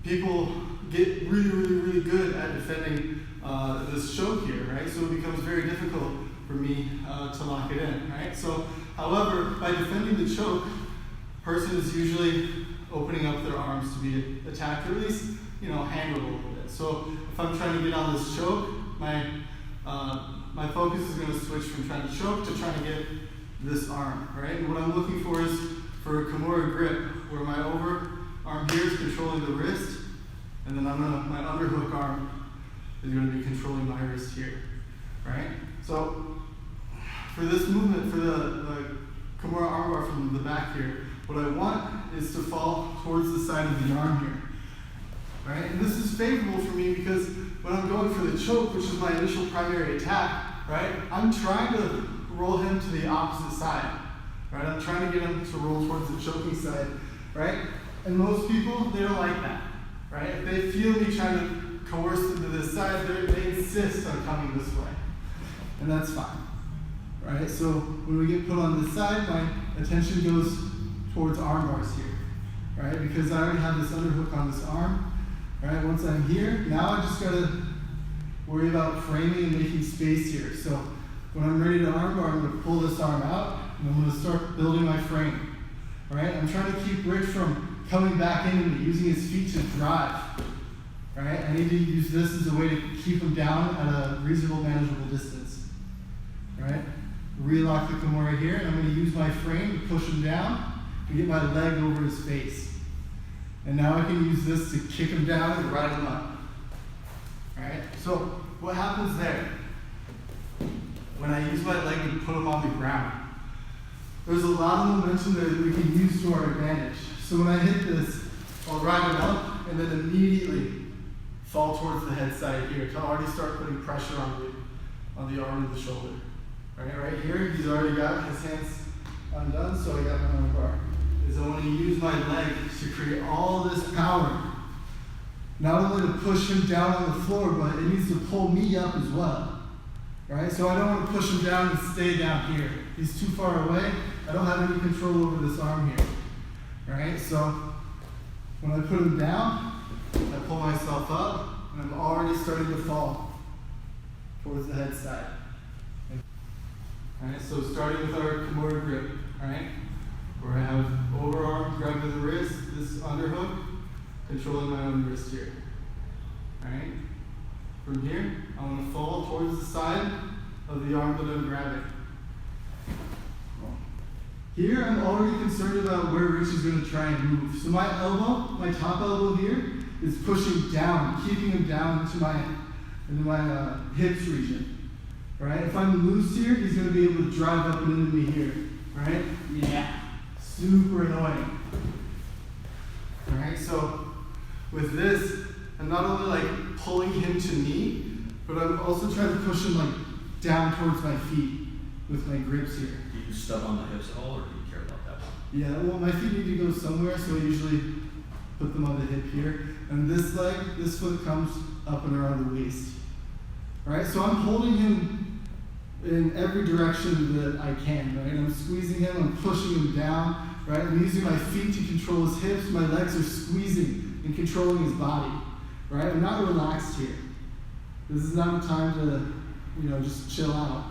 people get really good at defending this choke here, right? So it becomes very difficult for me to lock it in, right? So, however, by defending the choke, person is usually opening up their arms to be attacked, or at least, handled a little bit. So if I'm trying to get on this choke, my focus is going to switch from trying to choke to trying to get this arm, right? And what I'm looking for is for a Kimura grip, where my overarm here is controlling the wrist, and then my underhook arm is going to be controlling my wrist here, right? So for this movement, for the Kimura arm bar from the back here, what I want is to fall towards the side of the arm here, right? And this is favorable for me because when I'm going for the choke, which is my initial primary attack, right, I'm trying to roll him to the opposite side, right? I'm trying to get him to roll towards the choking side, right? And most people, they don't like that, right? If they feel me trying to coerce them to this side, they insist on coming this way, and that's fine, right? So when we get put on this side, my attention goes towards arm bars here, right? Because I already have this underhook on this arm, right? Once I'm here, now I just gotta worry about framing and making space here. So when I'm ready to arm bar, I'm gonna pull this arm out, and I'm gonna start building my frame, right? I'm trying to keep Rich from coming back in and using his feet to drive, right? I need to use this as a way to keep him down at a reasonable, manageable distance, right? Relock the Kimura here, and I'm gonna use my frame to push him down and get my leg over his face. And now I can use this to kick him down and ride him up. Alright, so what happens there? When I use my leg to put him on the ground, there's a lot of momentum there that we can use to our advantage. So when I hit this, I'll ride him up and then immediately fall towards the head side here to already start putting pressure on the arm and the shoulder. Right here, he's already got his hands undone, so I got my arm bar. Is I want to use my leg to create all this power. Not only to push him down on the floor, but it needs to pull me up as well. Right? So I don't want to push him down and stay down here. He's too far away. I don't have any control over this arm here. Right? So when I put him down, I pull myself up, and I'm already starting to fall towards the head side. Alright, so starting with our Kimura grip, right? Where I have overarm grab to the wrist, this underhook, controlling my own wrist here. Alright? From here, I want to fall towards the side of the arm that I'm grabbing. Here, I'm already concerned about where Rich is going to try and move. So my elbow, my top elbow here, is pushing down, keeping him down into my hips region. Right? If I'm loose here, he's going to be able to drive up and into me here. Right? Yeah. Super annoying. Alright, so with this, I'm not only like pulling him to me, but I'm also trying to push him like down towards my feet with my grips here. Do you stub on the hips at all, or do you care about that one? Yeah, well, my feet need to go somewhere, so I usually put them on the hip here. And this leg, this foot comes up and around the waist. Alright, so I'm holding him in every direction that I can, right? I'm squeezing him, I'm pushing him down, right? I'm using my feet to control his hips, my legs are squeezing and controlling his body, right? I'm not relaxed here. This is not a time to, just chill out,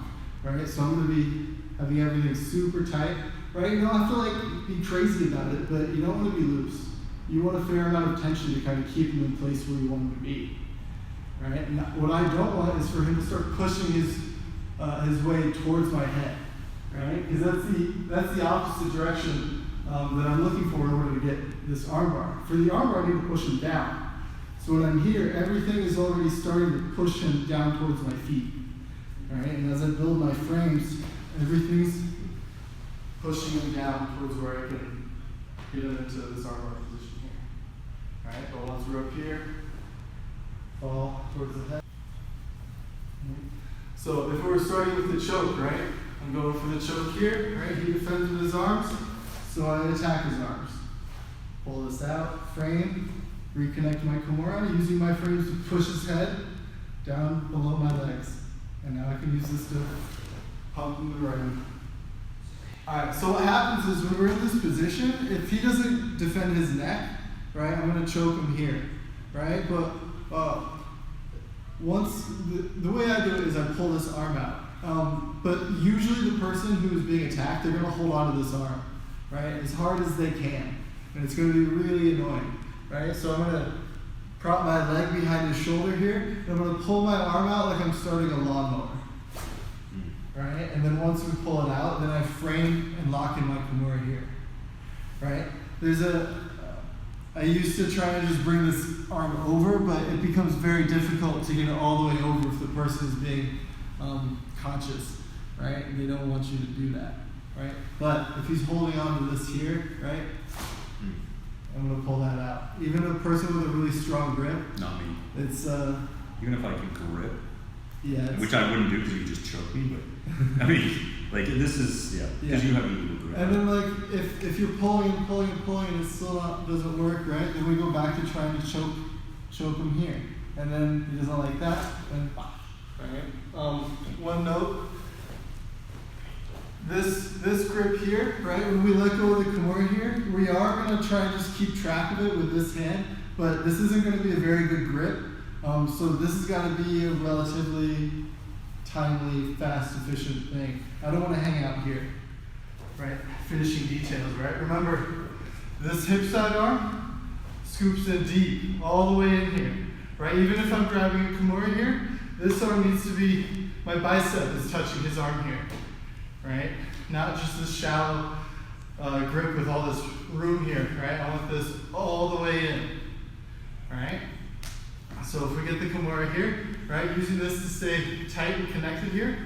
right? So I'm gonna be having everything super tight, right? You don't have to like be crazy about it, but you don't want to be loose. You want a fair amount of tension to kind of keep him in place where you want him to be, right? And what I don't want is for him to start pushing his way towards my head, right? Because that's the opposite direction that I'm looking for in order to get this arm bar. For the arm bar, I need to push him down. So when I'm here, everything is already starting to push him down towards my feet, right? And as I build my frames, everything's pushing him down towards where I can get him into this arm bar position here. All right, but once we're up here, fall towards the head. So if we're starting with the choke, right? I'm going for the choke here, right? He defends with his arms, so I attack his arms. Pull this out, frame, reconnect my Kimura, using my frames to push his head down below my legs. And now I can use this to pump him and right him. Alright, so what happens is when we're in this position, if he doesn't defend his neck, right, I'm going to choke him here. right? But once the way I do it is I pull this arm out. But usually the person who is being attacked, they're gonna hold on to this arm, right, as hard as they can, and it's gonna be really annoying, right? So I'm gonna prop my leg behind his shoulder here, and I'm gonna pull my arm out like I'm starting a lawnmower, right? And then once we pull it out, then I frame and lock in my Kimura here, right? I used to try and just bring this arm over, but it becomes very difficult to get it all the way over if the person is being conscious, right? They don't want you to do that, right? But if he's holding on to this here, right? I'm gonna pull that out. Even a person with a really strong grip. Not me. It's even if I can grip. Yeah. Which I wouldn't do because you just choke me, but I mean, like this is because you have a little grip. And then like if you're pulling and it still doesn't work, right? Then we go back to trying to choke him here, and then he doesn't like that, and right. One note. This grip here, right? When we let go of the Kimura here, we are going to try and just keep track of it with this hand, but this isn't going to be a very good grip. So this has got to be a relatively timely, fast, efficient thing. I don't want to hang out here, right? Finishing details, right? Remember, this hip side arm scoops in deep, all the way in here, right? Even if I'm grabbing a Kimura here, this arm needs to be, my bicep is touching his arm here. Right? Not just this shallow grip with all this room here, right? I want this all the way in, right? So if we get the Kimura here, right, using this to stay tight and connected here,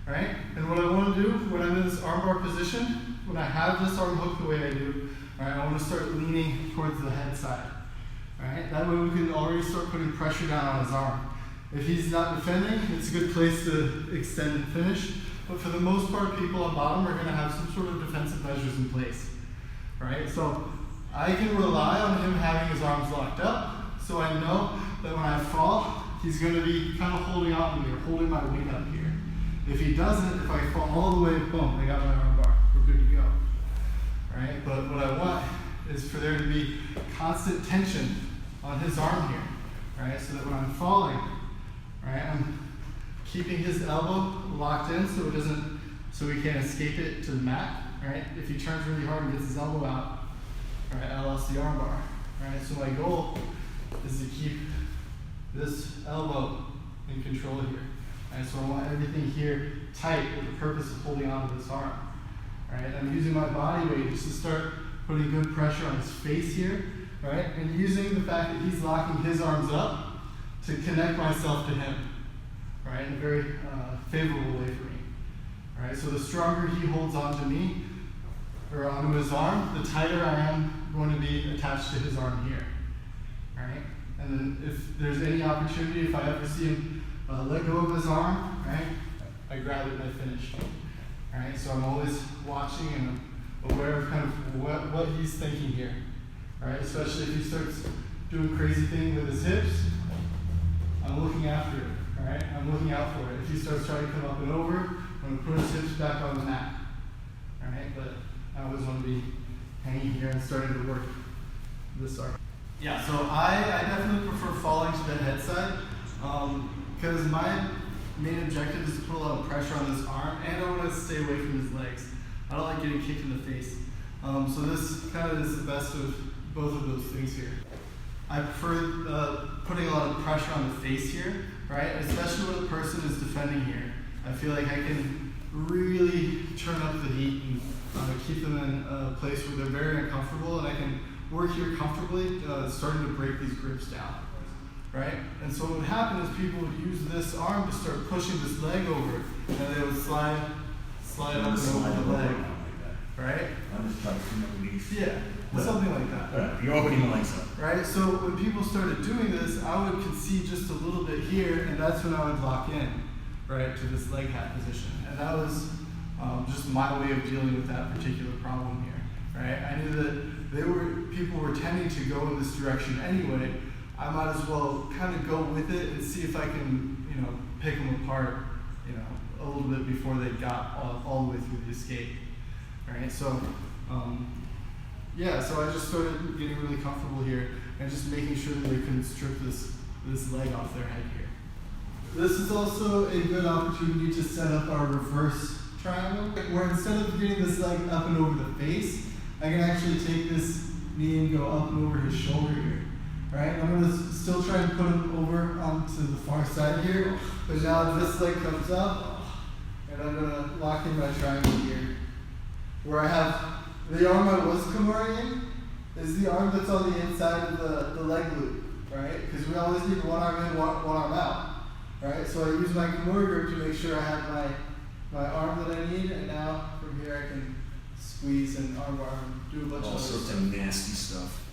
right? And what I want to do when I'm in this armbar position, when I have this arm hooked the way I do, right, I want to start leaning towards the head side, right? That way we can already start putting pressure down on his arm. If he's not defending, it's a good place to extend and finish. But for the most part, people on bottom are going to have some sort of defensive measures in place, right? So I can rely on him having his arms locked up, so I know that when I fall, he's going to be kind of holding on to me or holding my weight up here. If he doesn't, if I fall all the way, boom, I got my arm bar. We're good to go, right? But what I want is for there to be constant tension on his arm here, right? So that when I'm falling, right, I'm keeping his elbow locked in so he can't escape it to the mat, right? If he turns really hard and gets his elbow out, right, I lost the arm bar, right? So my goal is to keep this elbow in control here, right? So I want everything here tight with the purpose of holding on to this arm, right? I'm using my body weight just to start putting good pressure on his face here, right? And using the fact that he's locking his arms up to connect myself to him, right, in a very favorable way for me, right? So the stronger he holds onto me, or onto his arm, the tighter I am going to be attached to his arm here, right? And then if there's any opportunity, if I ever see him let go of his arm, right, I grab it and I finish, right? So I'm always watching and aware of kind of what he's thinking here, right? Especially if he starts doing crazy things with his hips, I'm looking after it. All right, I'm looking out for it. If he starts trying to come up and over, I'm going to put his hips back on the mat. All right, but I always want to be hanging here and starting to work this arm. Yeah, so I definitely prefer falling to the head side because my main objective is to put a lot of pressure on this arm, and I want to stay away from his legs. I don't like getting kicked in the face. So this kind of is the best of both of those things here. I prefer putting a lot of pressure on the face here, right? Especially when the person is defending here. I feel like I can really turn up the heat and keep them in a place where they're very uncomfortable, and I can work here comfortably, starting to break these grips down, right? And so what would happen is people would use this arm to start pushing this leg over, and they would slide up and over the leg, right? I'm just trying to release. Yeah. Something like that. You're opening the legs up. Right? So when people started doing this, I would concede just a little bit here, and that's when I would lock in, right, to this leg hat position. And that was just my way of dealing with that particular problem here, right? I knew that people were tending to go in this direction anyway. I might as well kind of go with it and see if I can, pick them apart, a little bit before they got all the way through the escape, right? So, yeah, so I just started getting really comfortable here. and just making sure that they can strip this leg off their head here. This is also a good opportunity to set up our reverse triangle, where instead of getting this leg up and over the face, I can actually take this knee and go up and over his shoulder here. Right? I'm going to still try and put him over onto the far side here, but now this leg comes up, and I'm going to lock in my triangle here. Where I have the arm I was Kimura-ing is the arm that's on the inside of the leg loop, right? Because we always need one arm in, one arm out, right? So I use my Kimura grip to make sure I have my arm that I need, and now from here I can squeeze and arm bar and do a bunch of all other sorts stuff. of nasty stuff.